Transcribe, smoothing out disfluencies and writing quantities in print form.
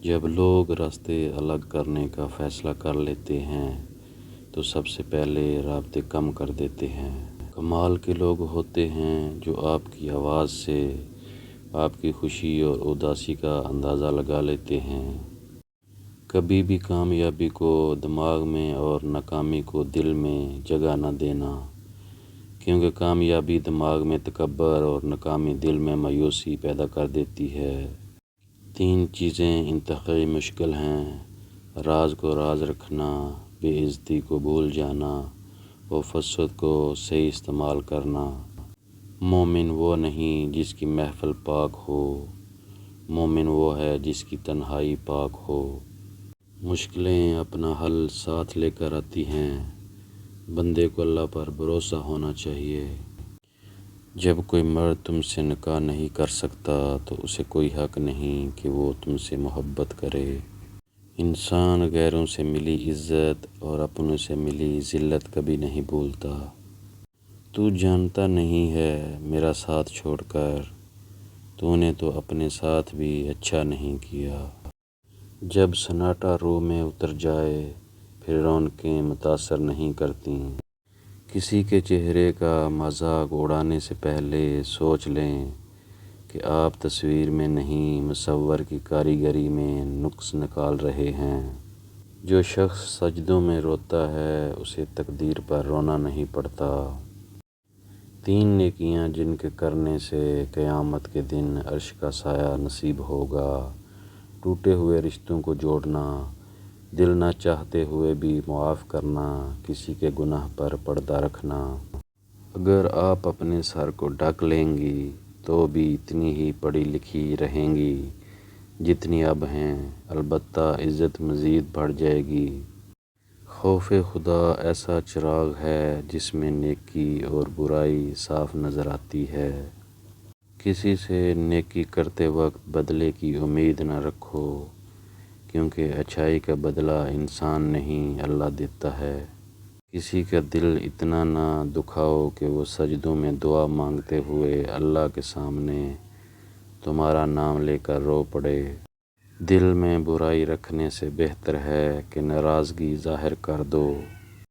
جب لوگ راستے الگ کرنے کا فیصلہ کر لیتے ہیں تو سب سے پہلے رابطے کم کر دیتے ہیں۔ کمال کے لوگ ہوتے ہیں جو آپ کی آواز سے آپ کی خوشی اور اداسی کا اندازہ لگا لیتے ہیں۔ کبھی بھی کامیابی کو دماغ میں اور ناکامی کو دل میں جگہ نہ دینا، کیونکہ کامیابی دماغ میں تکبر اور ناکامی دل میں مایوسی پیدا کر دیتی ہے۔ 3 چیزیں انتہائی مشکل ہیں: راز کو راز رکھنا، بے عزتی کو بھول جانا اور فرصت کو صحیح استعمال کرنا۔ مومن وہ نہیں جس کی محفل پاک ہو، مومن وہ ہے جس کی تنہائی پاک ہو۔ مشکلیں اپنا حل ساتھ لے کر آتی ہیں، بندے کو اللہ پر بھروسہ ہونا چاہیے۔ جب کوئی مرد تم سے نکاح نہیں کر سکتا تو اسے کوئی حق نہیں کہ وہ تم سے محبت کرے۔ انسان غیروں سے ملی عزت اور اپنوں سے ملی ذلت کبھی نہیں بھولتا۔ تو جانتا نہیں ہے میرا ساتھ چھوڑ کر تو نے تو اپنے ساتھ بھی اچھا نہیں کیا۔ جب سناٹا روح میں اتر جائے پھر رونقیں متاثر نہیں کرتیں۔ کسی کے چہرے کا مذاق اڑانے سے پہلے سوچ لیں کہ آپ تصویر میں نہیں مصور کی کاریگری میں نقص نکال رہے ہیں۔ جو شخص سجدوں میں روتا ہے اسے تقدیر پر رونا نہیں پڑتا۔ 3 نیکیاں جن کے کرنے سے قیامت کے دن عرش کا سایہ نصیب ہوگا: ٹوٹے ہوئے رشتوں کو جوڑنا، دل نہ چاہتے ہوئے بھی معاف کرنا، کسی کے گناہ پر پردہ رکھنا۔ اگر آپ اپنے سر کو ڈھک لیں گی تو بھی اتنی ہی پڑھی لکھی رہیں گی جتنی اب ہیں، البتہ عزت مزید بڑھ جائے گی۔ خوف خدا ایسا چراغ ہے جس میں نیکی اور برائی صاف نظر آتی ہے۔ کسی سے نیکی کرتے وقت بدلے کی امید نہ رکھو، کیونکہ اچھائی کا بدلہ انسان نہیں اللہ دیتا ہے۔ کسی کا دل اتنا نہ دکھاؤ کہ وہ سجدوں میں دعا مانگتے ہوئے اللہ کے سامنے تمہارا نام لے کر رو پڑے۔ دل میں برائی رکھنے سے بہتر ہے کہ ناراضگی ظاہر کر دو۔